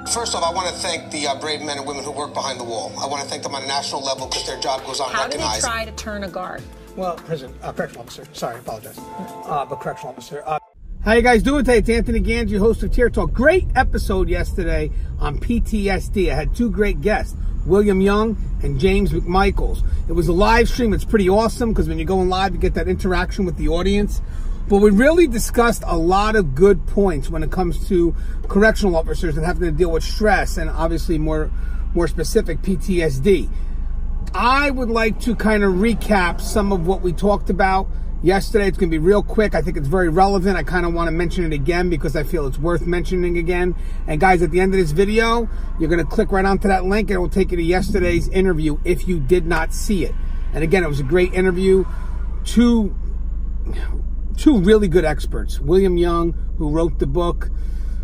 First off, I want to thank the brave men and women who work behind the wall. I want to thank them on a national level because their job goes unrecognized. How do they try to turn a guard? Well, correctional officer. Sorry, I apologize. But correctional officer. How you guys doing today? It's Anthony Gangi, host of Tier Talk. Great episode yesterday on PTSD. I had two great guests, William Young and James McMichaels. It was a live stream. It's pretty awesome because when you're going live, you get that interaction with the audience. But we really discussed a lot of good points when it comes to correctional officers and having to deal with stress and obviously more specific PTSD. I would like to kind of recap some of what we talked about yesterday. It's going to be real quick. I think it's very relevant. I kind of want to mention it again because I feel it's worth mentioning again. And guys, at the end of this video, you're going to click right onto that link and it will take you to yesterday's interview if you did not see it. And again, it was a great interview. Two really good experts. William Young, who wrote the book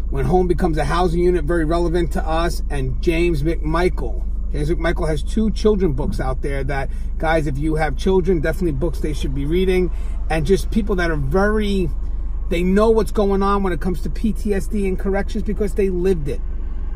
When Home Becomes a Housing Unit, very relevant to us, and James McMichael. James McMichael has two children books out there that, guys, if you have children, definitely books they should be reading. And just people that are they know what's going on when it comes to PTSD and corrections because they lived it.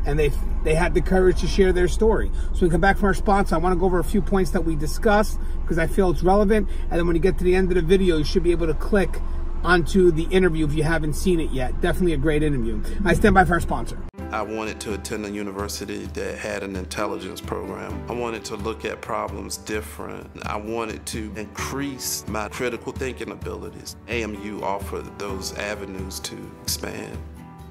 And they had the courage to share their story. So we come back from our sponsor. I want to go over a few points that we discussed because I feel it's relevant. And then when you get to the end of the video, you should be able to click onto the interview if you haven't seen it yet. Definitely a great interview. I stand by for our sponsor. I wanted to attend a university that had an intelligence program. I wanted to look at problems different. I wanted to increase my critical thinking abilities. AMU offered those avenues to expand.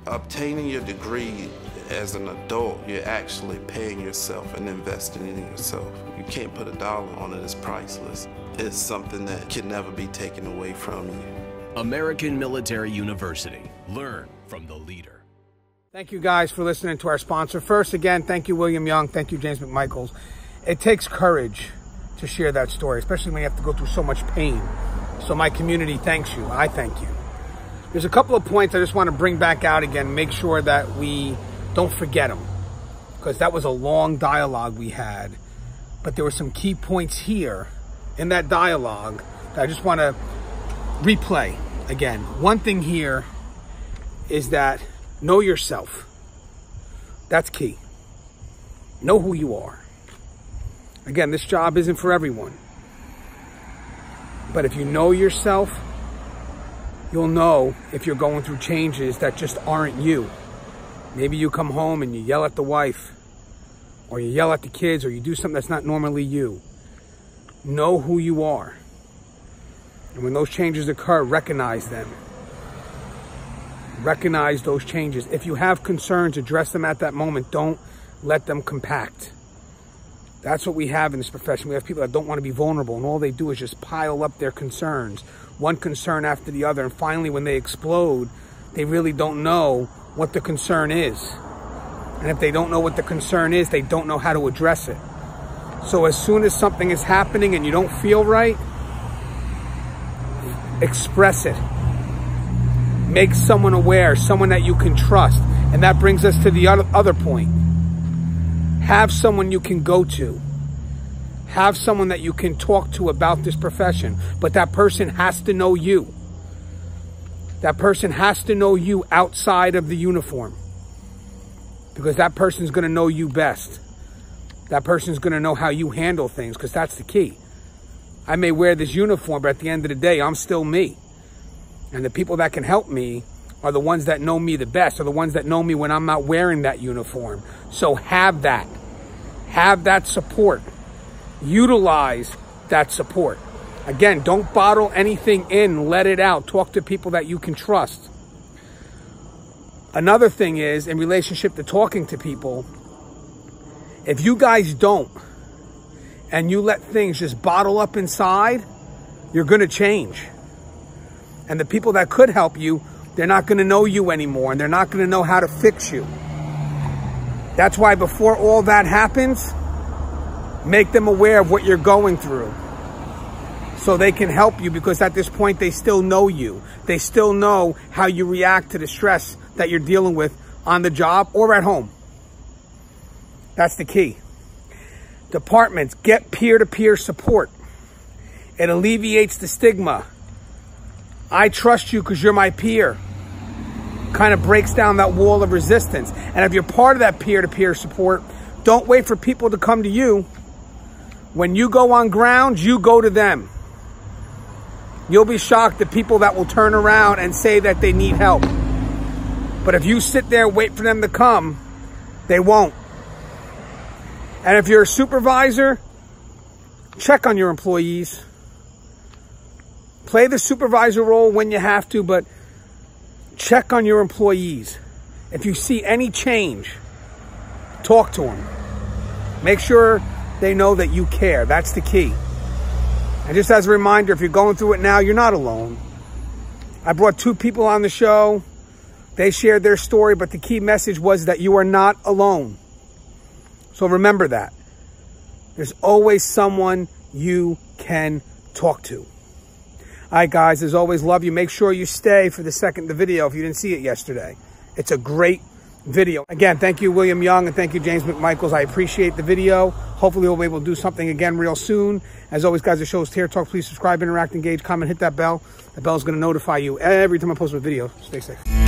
Obtaining your degree as an adult, you're actually paying yourself and investing in yourself. You can't put a dollar on it. It's priceless. It's something that can never be taken away from you. American Military University. Learn from the leader. Thank you guys for listening to our sponsor. First, again, thank you, William Young. Thank you, James McMichaels. It takes courage to share that story, especially when you have to go through so much pain. So my community thanks you. I thank you. There's a couple of points I just want to bring back out again, make sure that we don't forget them, because that was a long dialogue we had. But there were some key points here in that dialogue that I just want to replay again. One thing here is that know yourself. That's key. Know who you are. Again, this job isn't for everyone. But if you know yourself, you'll know if you're going through changes that just aren't you. Maybe you come home and you yell at the wife, or you yell at the kids, or you do something that's not normally you. Know who you are. And when those changes occur, recognize them. Recognize those changes. If you have concerns, address them at that moment. Don't let them compact. That's what we have in this profession. We have people that don't want to be vulnerable, and all they do is just pile up their concerns, one concern after the other. And finally, when they explode, they really don't know what the concern is. And if they don't know what the concern is, they don't know how to address it. So as soon as something is happening and you don't feel right, express it. Make someone aware, someone that you can trust. And that brings us to the other point. Have someone you can go to. Have someone that you can talk to about this profession. But that person has to know you. That person has to know you outside of the uniform. Because that person's going to know you best. That person's going to know how you handle things, because that's the key. I may wear this uniform, but at the end of the day, I'm still me. And the people that can help me are the ones that know me the best, are the ones that know me when I'm not wearing that uniform. So have that. Have that support. Utilize that support. Again, don't bottle anything in. Let it out. Talk to people that you can trust. Another thing is, in relationship to talking to people, if you guys don't, and you let things just bottle up inside, you're going to change. And the people that could help you, they're not going to know you anymore, and they're not going to know how to fix you. That's why before all that happens, make them aware of what you're going through so they can help you, because at this point, they still know you. They still know how you react to the stress that you're dealing with on the job or at home. That's the key. Departments, get peer-to-peer support. It alleviates the stigma. I trust you because you're my peer. kind of breaks down that wall of resistance. And if you're part of that peer-to-peer support, don't wait for people to come to you. When you go on ground, you go to them. You'll be shocked at people that will turn around and say that they need help. But if you sit there and wait for them to come, they won't. And if you're a supervisor, check on your employees. Play the supervisor role when you have to, but check on your employees. If you see any change, talk to them. Make sure they know that you care. That's the key. And just as a reminder, if you're going through it now, you're not alone. I brought 2 people on the show. They shared their story, but the key message was that you are not alone. So remember that. There's always someone you can talk to. All right, guys, as always, love you. Make sure you stay for the second video if you didn't see it yesterday. It's a great video. Again, thank you, William Young, and thank you, James McMichaels. I appreciate the video. Hopefully, we'll be able to do something again real soon. As always, guys, the show is Tear Talk. Please subscribe, interact, engage, comment, hit that bell. The bell is going to notify you every time I post a video. Stay safe.